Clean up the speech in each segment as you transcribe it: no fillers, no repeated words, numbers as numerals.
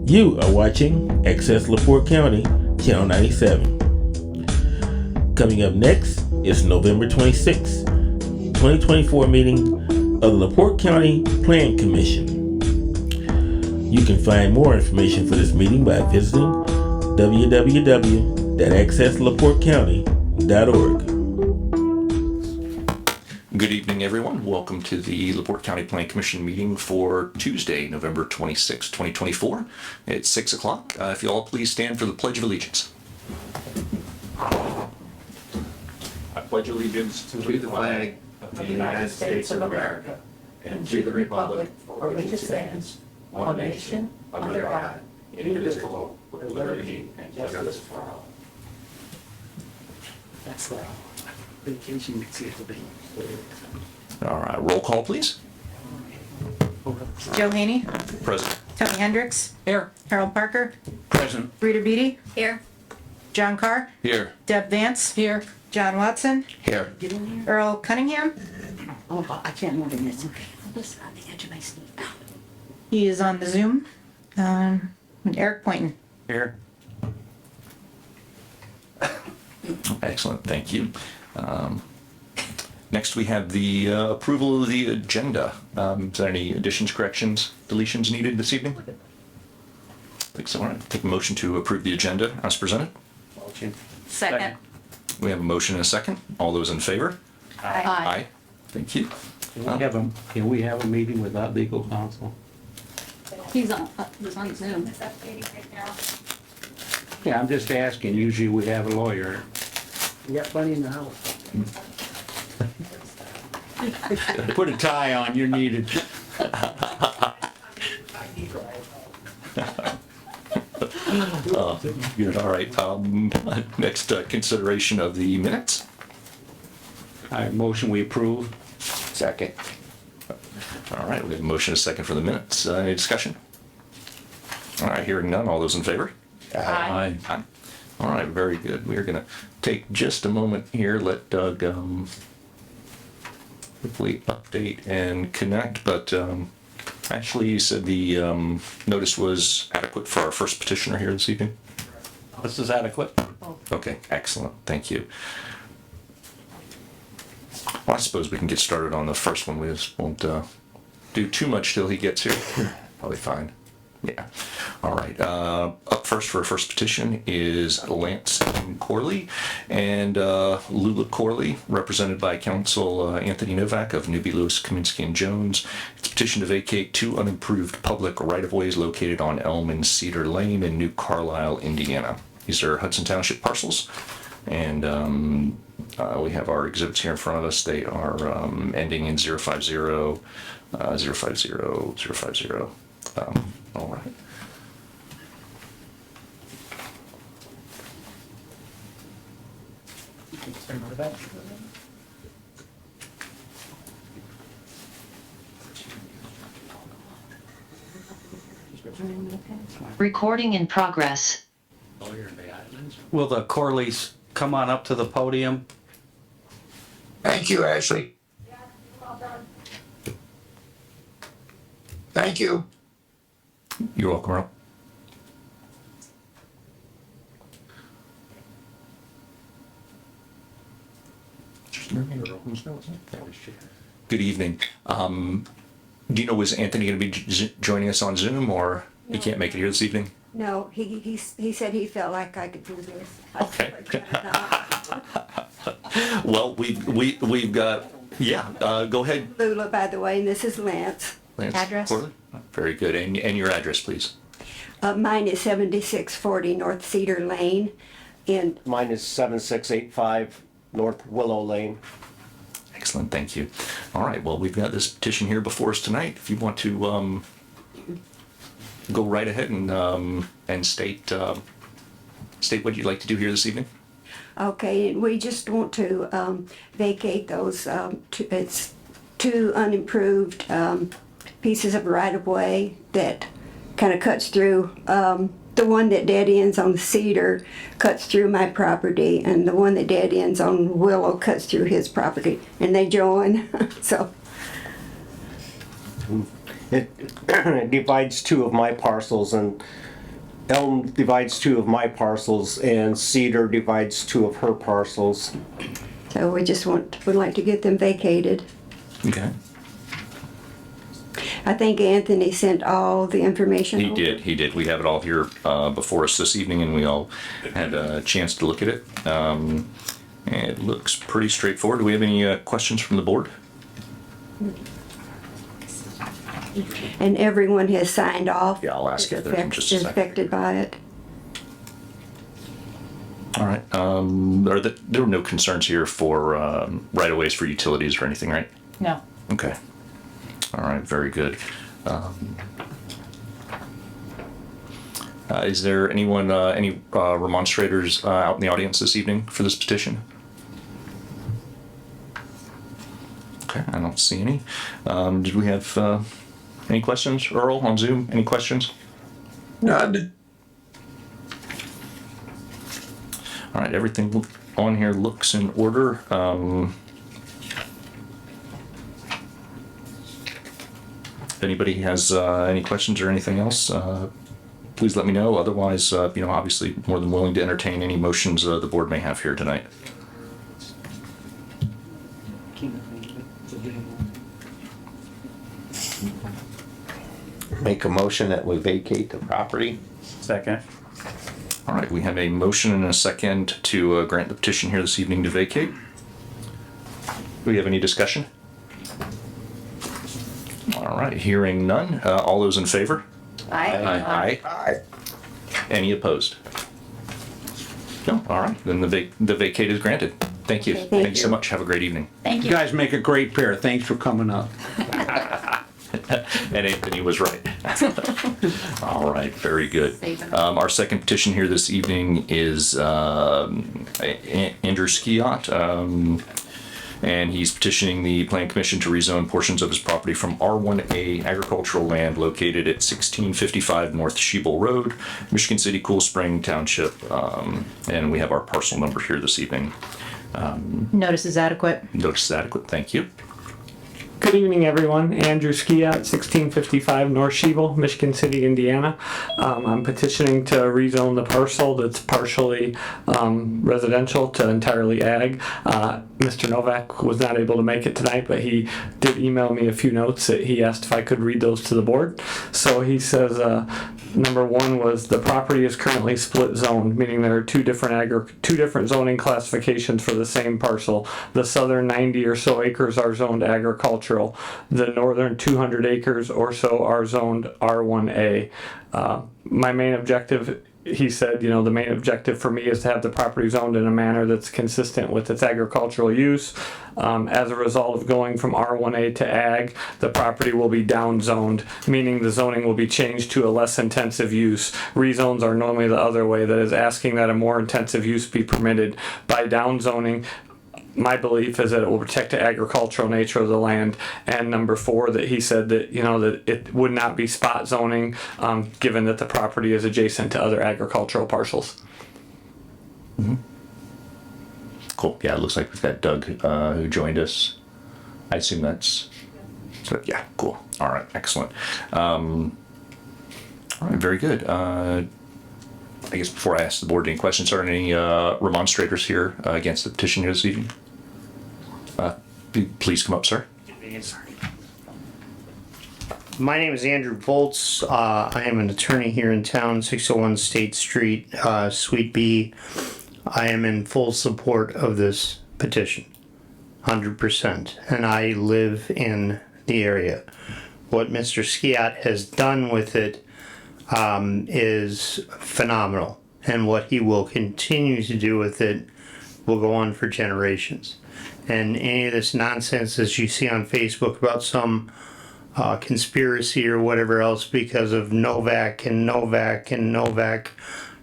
You are watching Access LaPorte County, Channel 97. Coming up next is November 26, 2024 meeting of the LaPorte County Plan Commission. You can find more information for this meeting by visiting www.accesslaportecounty.org. Good evening, everyone. Welcome to the LaPorte County Plan Commission meeting for Tuesday, November 26, 2024. It's 6 o'clock. If you all please stand for the Pledge of Allegiance. I pledge allegiance to the flag of the United States of America and to the republic for which it stands, one nation, under God, indivisible, with liberty and justice for all. That's the vacation you see today. All right, roll call, please. Joe Haney, Present. Tony Hendricks, Here. Harold Parker, Present. Rita Beatty, Here. John Carr, Here. Deb Vance, here, John Watson, Here. Get in here. Earl Cunningham. Oh, I can't move in this. Listen, on the edge of my seat. He is on the Zoom. And Eric Poynton. Here. Excellent, thank you. Next, we have the approval of the agenda. Is there any additions, corrections, deletions needed this evening? I think so. All right, take a motion to approve the agenda as presented. Motion. Second. We have a motion and a second. All those in favor? Aye. Thank you. Can we have a meeting without legal counsel? He's on Zoom. Yeah, I'm just asking. Usually we have a lawyer. You got plenty in the house. Put a tie on, you're needed. Good, all right. Next, consideration of the minutes. I motion we approve. Second. All right, we have a motion and a second for the minutes. Any discussion? All right, hearing none. All those in favor? Aye. Aye. All right, very good. We're going to take just a moment here, let Doug quickly update and connect, but actually you said the notice was adequate for our first petitioner here this evening? This is adequate. Okay, excellent. Thank you. Well, I suppose we can get started on the first one. We just won't do too much till he gets here. Probably fine. Yeah. All right. Up first for a first petition is Lance Corley and Lula Corley, represented by counsel Anthony Novak of Newby, Lewis, Kaminsky, and Jones. It's a petition to vacate 2 unimproved public right-of-ways located on Elm and Cedar Lane in New Carlisle, Indiana. These are Hudson Township parcels, and we have our exhibits here in front of us. They are ending in 050, 050, 050. All right. Recording in progress. Will the Corleys come on up to the podium? Thank you, Ashley. Thank you. You're welcome, Earl. Good evening. Do you know, was Anthony going to be joining us on Zoom, or he can't make it here this evening? No, he said he felt like I could do this. Okay. Well, we've got, go ahead. Lula, by the way, and this is Lance. Lance Address? Corley? Very good. And your address, please. Mine is 7640 North Cedar Lane, and Mine is 7685 North Willow Lane. Excellent, thank you. All right, well, we've got this petition here before us tonight. If you want to go right ahead and state what you'd like to do here this evening. okay, and we just want to vacate those, it's 2 unimproved pieces of right-of-way that kind of cuts through, the one that dead ends on Cedar cuts through my property, and the one that dead ends on Willow cuts through his property, and they join, so. It divides 2 of my parcels, and Elm divides 2 of my parcels and Cedar divides 2 of her parcels. So we just would like to get them vacated. Okay. I think Anthony sent all the information. He over. did. We have it all here before us this evening, and we all had a chance to look at it. It looks pretty straightforward. Do we have any questions from the board? And everyone has signed off. Yeah, I'll ask if there's just a is second. affected by it. All right. There were no concerns here for right-of-ways for utilities or anything, right? No. Okay. All right, very good. Is there anyone, any remonstrators out in the audience this evening for this petition? Okay, I don't see any. Did we have any questions? Earl on Zoom, any questions? None. All right, everything on here looks in order. If anybody has any questions or anything else, please let me know. Otherwise, obviously more than willing to entertain any motions the board may have here tonight. Make a motion that we vacate the property. Second. All right, we have a motion and a second to grant the petition here this evening to vacate. Do we have any discussion? All right, hearing none. All those in favor? Aye. Aye. Any opposed? No, all right, then the vacate is granted. Thank you. Okay, thank Thanks so you. much. Have a great evening. Thank You you. guys make a great pair. Thanks for coming up. And Anthony was right. All right, very good. Saving. Our second petition here this evening is Andrew Skiot. And he's petitioning the Plan Commission to rezone portions of his property from R1A agricultural land located at 1655 North Shebel Road, Michigan City, Cool Spring Township. And we have our parcel number here this evening. Notice is adequate. Notice is adequate. Thank you. Good evening, everyone. Andrew Skiat, 1655 North Shebel, Michigan City, Indiana. I'm petitioning to rezone the parcel that's partially residential to entirely ag. Mr. Novak was not able to make it tonight, but he did email me a few notes that he asked if I could read those to the board. So he says, number one was the property is currently split zoned, meaning there are two different zoning classifications for the same parcel. The southern 90 or so acres are zoned agricultural. The northern 200 acres or so are zoned R1A. My main objective, he said, the main objective for me is to have the property zoned in a manner that's consistent with its agricultural use. As a result of going from R1A to ag, the property will be down zoned, meaning the zoning will be changed to a less intensive use. Rezones are normally the other way, that is asking that a more intensive use be permitted. By down zoning, my belief is that it will protect the agricultural nature of the land. And number four, that he said that, that it would not be spot zoning, given that the property is adjacent to other agricultural parcels. Mm-hmm. Cool. Yeah, it looks like we've got Doug who joined us. I assume that's... So, yeah, cool. All right, excellent. All right, very good. I guess before I ask the board any questions, are there any remonstrators here against the petition here this evening? Please come up, sir. My name is Andrew Volz. I am an attorney here in town, 601 State Street, Suite B. I am in full support of this petition, 100%, and I live in the area. What Mr. Skiat has done with it is phenomenal, and what he will continue to do with it will go on for generations. And any of this nonsense that you see on Facebook about some conspiracy or whatever else because of Novak and Novak and Novak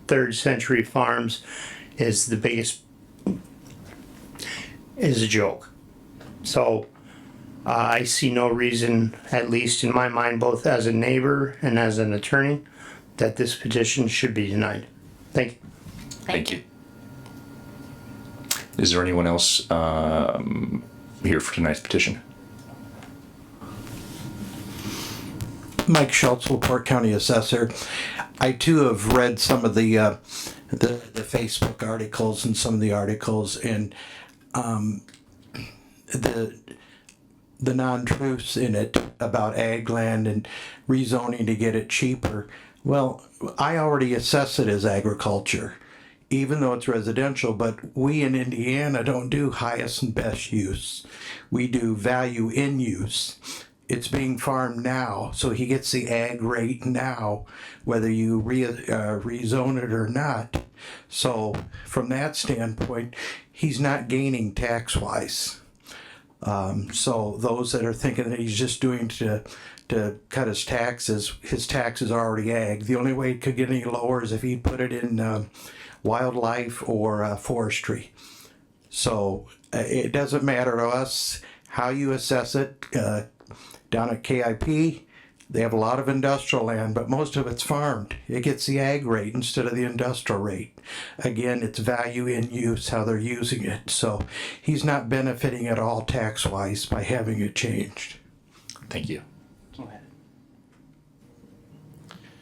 Third Century Farms is the biggest, is a joke. So I see no reason, at least in my mind, both as a neighbor and as an attorney, that this petition should be denied. Thank you. Thank you. Is there anyone else here for tonight's petition? Mike Schultz, LaPorte County Assessor. I too have read some of the Facebook articles and some of the articles, and the non-truths in it about ag land and rezoning to get it cheaper. Well, I already assess it as agriculture, even though it's residential, but we in Indiana don't do highest and best use. We do value in use. It's being farmed now, so he gets the ag rate now, whether you rezone it or not. So from that standpoint, he's not gaining tax-wise. So those that are thinking that he's just doing to cut his taxes are already ag. The only way it could get any lower is if he put it in wildlife or forestry. So it doesn't matter to us how you assess it. Down at KIP, they have a lot of industrial land, but most of it's farmed. It gets the ag rate instead of the industrial rate. Again, it's value in use, how they're using it. So he's not benefiting at all tax-wise by having it changed. Thank you.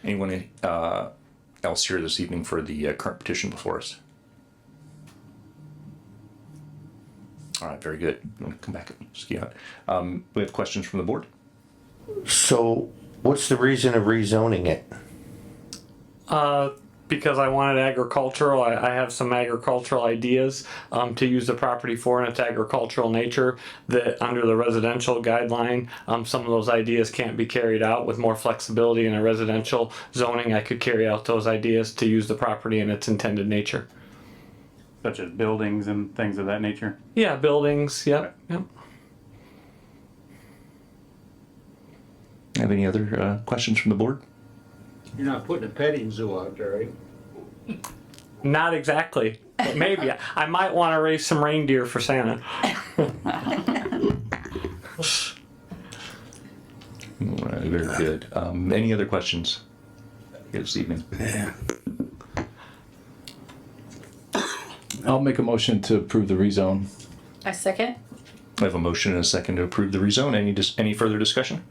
Anyone else here this evening for the current petition before us? All right, very good. I'm going to come back and ski out. We have questions from the board? So what's the reason of rezoning it? Because I wanted agricultural. I have some agricultural ideas to use the property for in its agricultural nature that under the residential guideline, some of those ideas can't be carried out. With more flexibility in a residential zoning, I could carry out those ideas to use the property in its intended nature. Such as buildings and things of that nature? Yeah, buildings, yep, yep. Have any other questions from the board? You're not putting a petting zoo out there, right? Not exactly, but maybe. I might want to raise some reindeer for Santa. All right, very good. Any other questions this evening? Yeah. I'll make a motion to approve the rezone. I second. I have a motion and a second to approve the rezone. Any further discussion?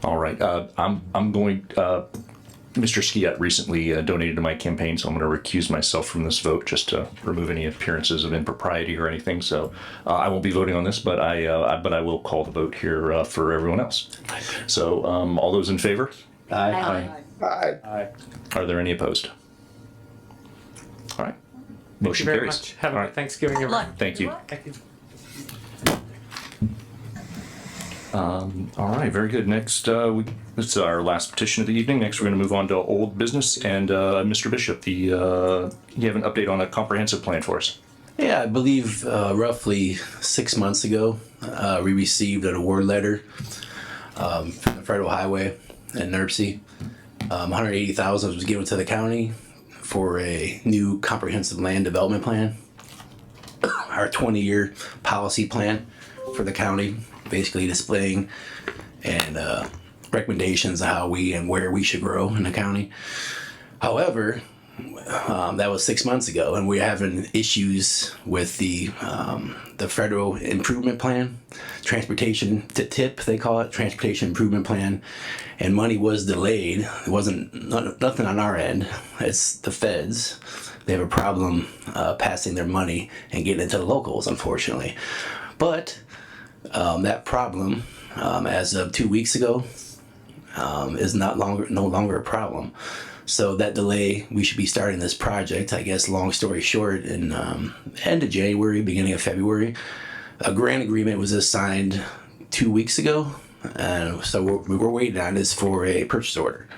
All right, I'm going. Mr. Skiat recently donated to my campaign, so I'm going to recuse myself from this vote just to remove any appearances of impropriety or anything. So I won't be voting on this, but I will call the vote here for everyone else. So all those in favor? Aye. Aye. Are there any opposed? All right. Thank you Motion very carries. much. Have a All good right. Thanksgiving, everyone. Thank you. Thank you. All right, very good. Next, this is our last petition of the evening. Next, we're going to move on to old business. And Mr. Bishop, you have an update on a comprehensive plan for us. Yeah, I believe roughly 6 months ago, we received an award letter from the Federal Highway in NERC. $180,000 was given to the county for a new comprehensive land development plan. Our 20-year policy plan for the county, basically displaying and recommendations of how we and where we should grow in the county. However, that was 6 months ago, and we're having issues with the federal improvement plan, transportation to TIP, they call it, transportation improvement plan, and money was delayed. It wasn't nothing on our end. It's the feds. They have a problem passing their money and getting it to the locals, unfortunately. But that problem, as of 2 weeks ago, is no longer a problem. So that delay, we should be starting this project, I guess, long story short, in end of January, beginning of February. A grant agreement was just signed 2 weeks ago. So we're waiting on this for a purchase order.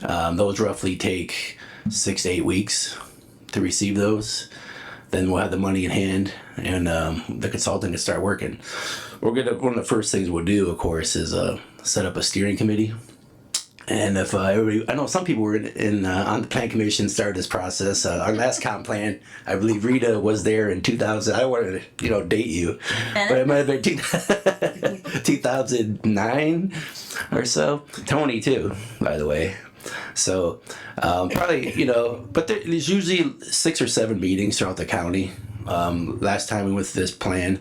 Those roughly take 6 to 8 weeks to receive those. Then we'll have the money in hand, and the consultant can start working. One of the first things we'll do, of course, is set up a steering committee. And if everybody, I know some people were on the plan commission, started this process. Our last comp plan, I believe Rita was there in 2000. I don't want to, date you, but it might have been 2009 or so. Tony too, by the way. So probably, but there's usually 6 or 7 meetings throughout the county. Last time we went through this plan,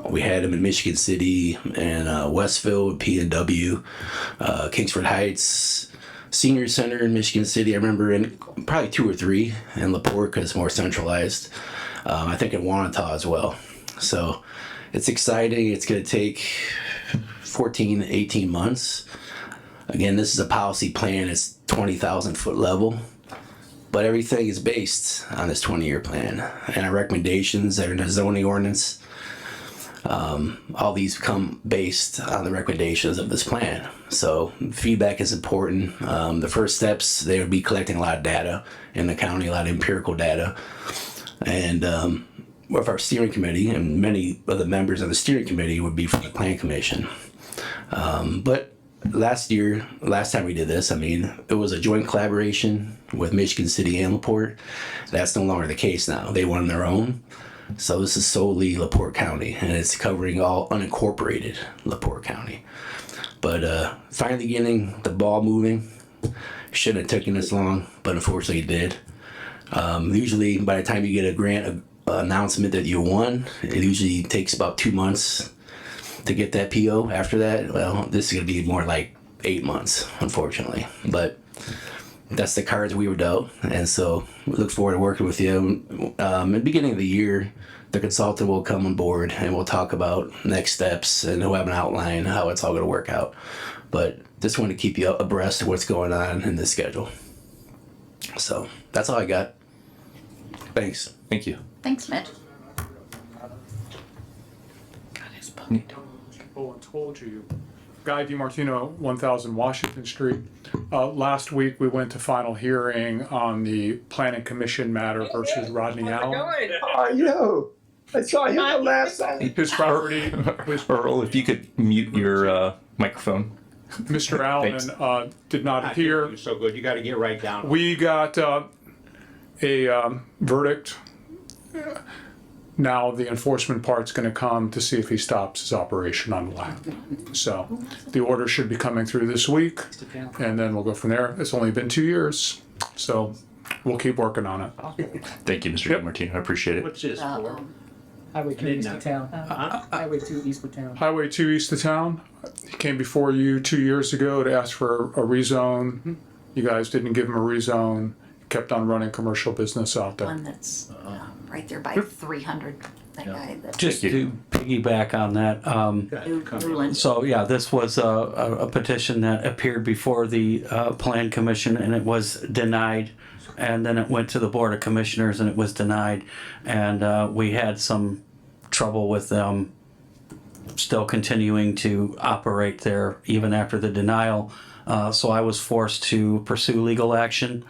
We had them in Michigan City and Westfield, P&W, Kingsford Heights, Senior Center in Michigan City. I remember in probably 2 or 3 in LaPorte because it's more centralized. I think in Wanata as well. So it's exciting. It's going to take 14, 18 months. Again, this is a policy plan. It's 20,000 foot level. But everything is based on this 20-year plan. And our recommendations that are in the zoning ordinance, all these come based on the recommendations of this plan. So feedback is important. The first steps, they would be collecting a lot of data in the county, a lot of empirical data. And with our steering committee, and many of the members of the steering committee would be from the Plan Commission. But last time we did this, I mean, it was a joint collaboration with Michigan City and LaPorte. That's no longer the case now. They went on their own. So this is solely LaPorte County, and it's covering all unincorporated LaPorte County. But finally getting the ball moving. Shouldn't have taken this long, but unfortunately it did. Usually by the time you get a grant announcement that you won, it usually takes about 2 months to get that PO. After that, well, this is going to be more like 8 months, unfortunately. But that's the cards we were dealt, and so we look forward to working with you. In the beginning of the year, the consultant will come on board, and we'll talk about next steps, and we'll have an outline how it's all going to work out. But just want to keep you abreast of what's going on in this schedule. So that's all I got. Thanks. Thank you. Thanks, Mitch. Oh, I told you. Guy DiMartino, 1000 Washington Street. Last week, we went to final hearing on the Planning Commission matter versus Rodney Allen. Oh, yo, I saw him the last time. His property was, Earl, if you could mute your microphone. Mr. Allen did not appear. You're so good. You got to get right down. We got a verdict. Now the enforcement part's going to come to see if he stops his operation on the land. So the order should be coming through this week, and then we'll go from there. It's only been 2 years, so we'll keep working on it. Thank you, Mr. DiMartino. I appreciate it. What's this for? Highway 2 east of town. Highway 2 east of town. Highway 2 east of town. He came before you 2 years ago to ask for a rezone. You guys didn't give him a rezone. Kept on running commercial business out there. One that's right there by 300. That guy. That Just to piggyback on that, Newland. so yeah, this was a petition that appeared before the Plan Commission, and it was denied. And then it went to the Board of Commissioners, and it was denied. And we had some trouble with them still continuing to operate there even after the denial. So I was forced to pursue legal action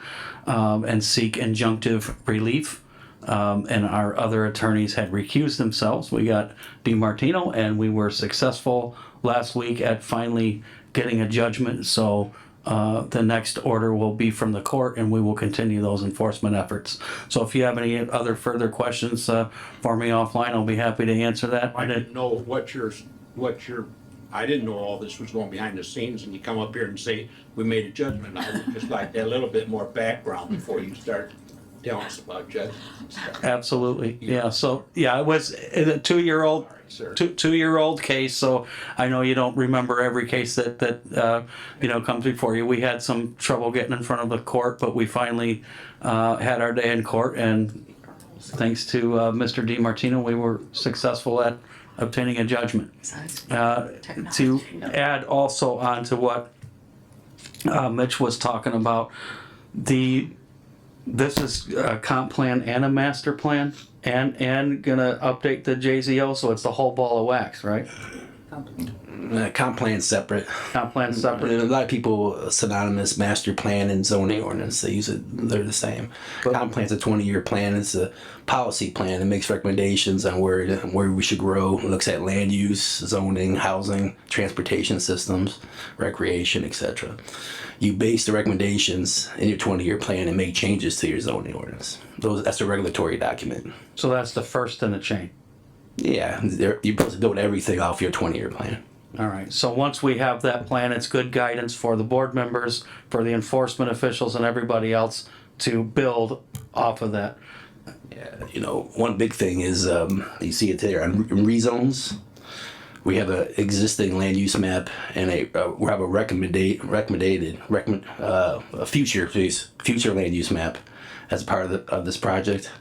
and seek injunctive relief. And our other attorneys had recused themselves. We got DiMartino, and we were successful last week at finally getting a judgment. So the next order will be from the court, and we will continue those enforcement efforts. So if you have any other further questions for me offline, I'll be happy to answer that. I didn't know what your I didn't know all this was going behind the scenes, and you come up here and say we made a judgment. I would just like that little bit more background before you start telling us about judgment. Absolutely, yeah. So yeah, it was a 2-year-old, two-year-old case. So I know you don't remember every case that comes before you. We had some trouble getting in front of the court, but we finally had our day in court, and thanks to Mr. DiMartino, we were successful at obtaining a judgment. To add also on to what Mitch was talking about, this is a comp plan and a master plan, and gonna update the JZO, so it's the whole ball of wax, right? Comp plan separate. Comp plan separate. A lot of people synonymous master plan and zoning ordinance. They use it. They're the same. Comp plan's a 20-year plan. It's a policy plan. It makes recommendations on where we should grow. It looks at land use, zoning, housing, transportation systems, recreation, etc. You base the recommendations in your 20-year plan and make changes to your zoning ordinance. That's a regulatory document. So that's the first in the chain. Yeah, you're supposed to build everything off your 20-year plan. All right, so once we have that plan, it's good guidance for the board members, for the enforcement officials and everybody else to build off of that. You know, one big thing is you see it there on rezones. We have an existing land use map and we have a future land use map as part of this project.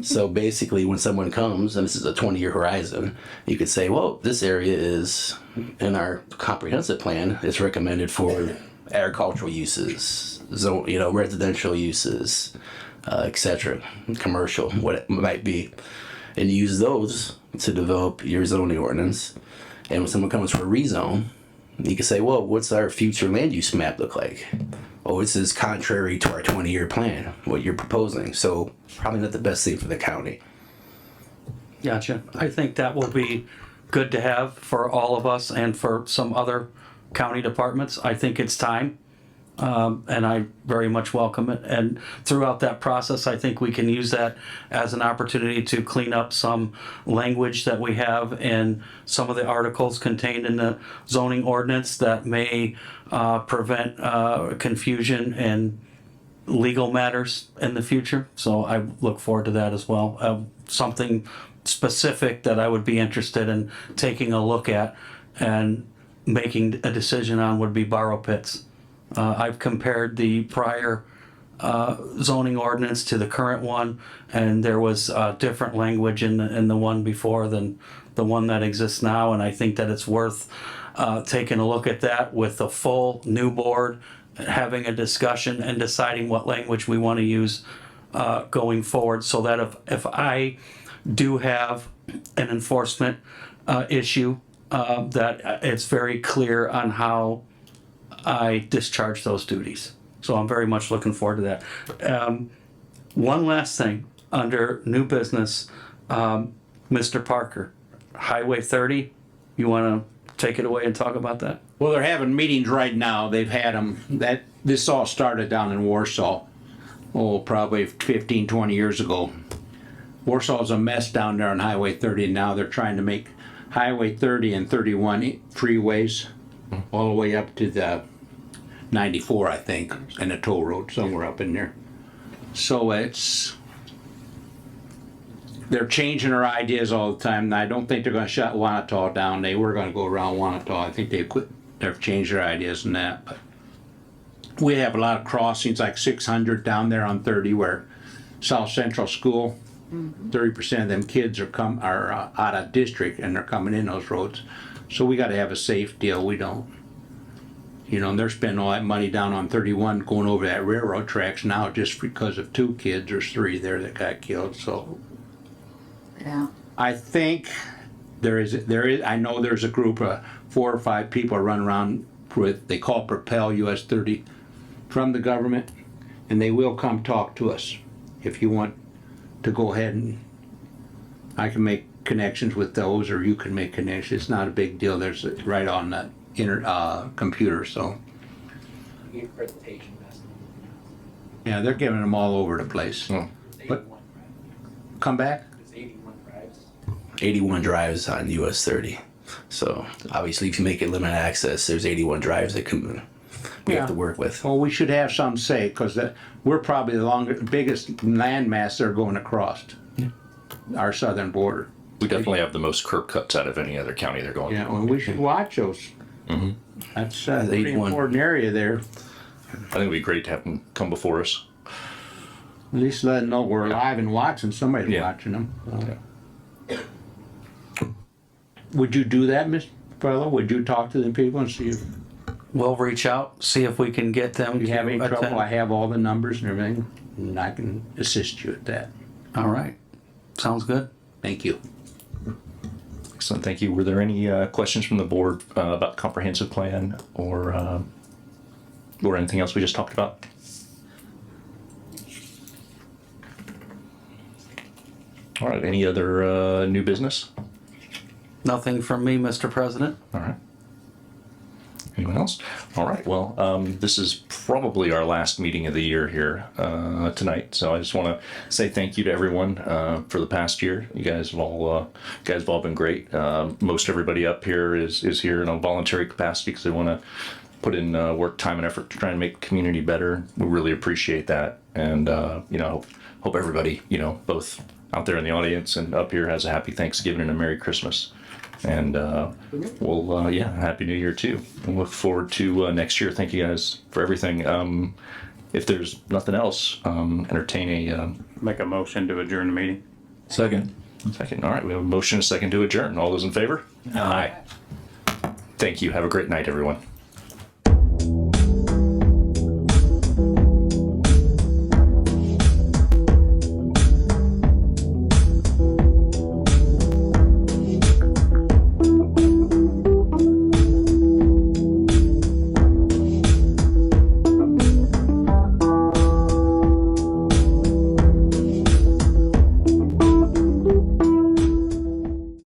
So basically, when someone comes, and this is a 20-year horizon, you could say, well, this area is in our comprehensive plan. It's recommended for agricultural uses, residential uses, etc., commercial, what it might be, and use those to develop your zoning ordinance. And when someone comes for a rezone, you can say, well, what's our future land use map look like? Oh, this is contrary to our 20-year plan, what you're proposing. So probably not the best thing for the county. Gotcha. I think that will be good to have for all of us and for some other county departments. I think it's time. And I very much welcome it. And throughout that process, I think we can use that as an opportunity to clean up some language that we have in some of the articles contained in the zoning ordinance that may prevent confusion and legal matters in the future. So I look forward to that as well. Something specific that I would be interested in taking a look at and making a decision on would be borrow pits. I've compared the prior zoning ordinance to the current one, and there was different language in the one before than the one that exists now, and I think that it's worth taking a look at that with a full new board, having a discussion and deciding what language we want to use going forward, so that if I do have an enforcement issue, that it's very clear on how I discharge those duties. So I'm very much looking forward to that. One last thing under new business, Mr. Parker, Highway 30, you want to take it away and talk about that? Well, they're having meetings right now. They've had them. This all started down in Warsaw, probably 15, 20 years ago. Warsaw's a mess down there on Highway 30, and now they're trying to make Highway 30 and 31 freeways all the way up to the 94, I think, and a toll road somewhere up in there. So they're changing their ideas all the time, and I don't think they're going to shut Wanata down. They were going to go around Wanata. I think they've changed their ideas in that. But we have a lot of crossings, like 600 down there on 30, where South Central School, 30% of them kids are out of district, and they're coming in those roads. So we got to have a safe deal. We don't. And they're spending all that money down on 31 going over that railroad tracks now just because of 2 kids or 3 there that got killed. So Yeah. I think there is. I know there's a group of 4 or 5 people running around with, they call Propel US 30 from the government, and they will come talk to us if you want to go ahead, and I can make connections with those, or you can make connections. It's not a big deal. There's right on the computer. So yeah, they're giving them all over the place. But come back. 81 drives on US 30. So obviously, if you make it limited access, there's 81 drives that we have to work with. Well, we should have some say, because we're probably the biggest landmass they're going across our southern border. We definitely have the most curb cuts out of any other county they're going. Yeah, well, we should watch those. Mm-hmm. That's a pretty important area there. I think it'd be great to have them come before us. At least let them know we're alive and watching. Somebody's watching them. Would you do that, Mr. Fellow? Would you talk to them people and see if we'll reach out, see if we can get them you to have any attend. trouble? I have all the numbers and everything, and I can assist you at that. All right. Sounds good. Thank you. Excellent, thank you. Were there any questions from the board about the comprehensive plan or anything else we just talked about? All right, any other new business? Nothing from me, Mr. President. All right. Anyone else? All right, well, this is probably our last meeting of the year here tonight, so I just want to say thank you to everyone for the past year. You guys have all been great. Most everybody up here is here in a voluntary capacity because they want to put in work, time, and effort to try and make the community better. We really appreciate that, and hope everybody, both out there in the audience and up here, has a happy Thanksgiving and a Merry Christmas. And Happy New Year too. And look forward to next year. Thank you guys for everything. If there's nothing else, entertain a Make a motion to adjourn the meeting. Second. All right, we have a motion and a second to adjourn. All those in favor? Aye. Thank you. Have a great night, everyone.